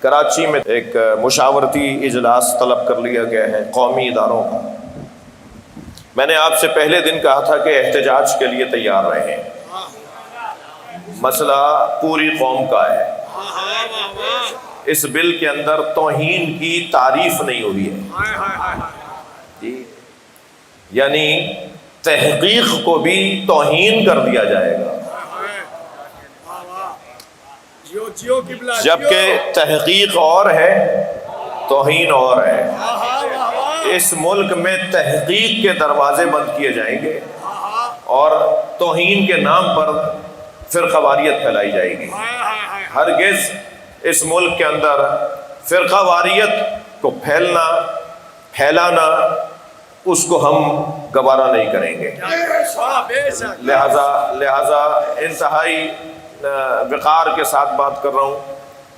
کراچی میں ایک مشاورتی اجلاس طلب کر لیا گیا ہے قومی اداروں کا۔ میں نے آپ سے پہلے دن کہا تھا کہ احتجاج کے لیے تیار رہیں، مسئلہ پوری قوم کا ہے۔ اس بل کے اندر توہین کی تعریف نہیں ہوئی ہے، یعنی تحقیق کو بھی توہین کر دیا جائے گا، جبکہ تحقیق اور ہے توہین اور ہے۔ اس ملک میں تحقیق کے دروازے بند کیے جائیں گے اور توہین کے نام پر فرقہ واریت پھیلائی جائے گی۔ ہرگز اس ملک کے اندر فرقہ واریت کو پھیلانا اس کو ہم گوارا نہیں کریں گے۔ لہذا انتہائی وقار کے ساتھ بات کر رہا ہوں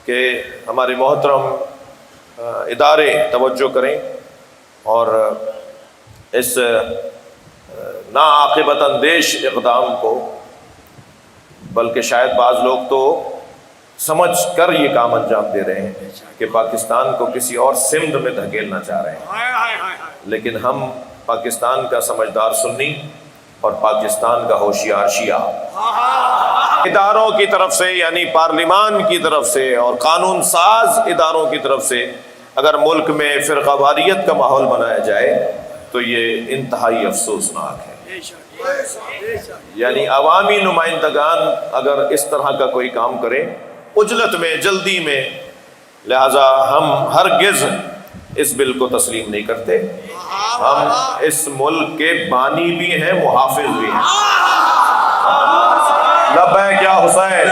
کہ ہمارے محترم ادارے توجہ کریں اور اس ناعاقبت اندیش اقدام کو، بلکہ شاید بعض لوگ تو سمجھ کر یہ کام انجام دے رہے ہیں کہ پاکستان کو کسی اور سمت میں دھکیلنا چاہ رہے ہیں، لیکن ہم پاکستان کا سمجھدار سنی اور پاکستان کا ہوشیار شیعہ اداروں کی طرف سے، یعنی پارلیمان کی طرف سے اور قانون ساز اداروں کی طرف سے اگر ملک میں فرقہ واریت کا ماحول بنایا جائے تو یہ انتہائی افسوسناک ہے۔ یعنی عوامی نمائندگان اگر اس طرح کا کوئی کام کریں عجلت میں، جلدی میں، لہذا ہم ہرگز اس بل کو تسلیم نہیں کرتے۔ ہم اس ملک کے بانی بھی ہیں، محافظ بھی ہیں۔ لبیک یا حسین۔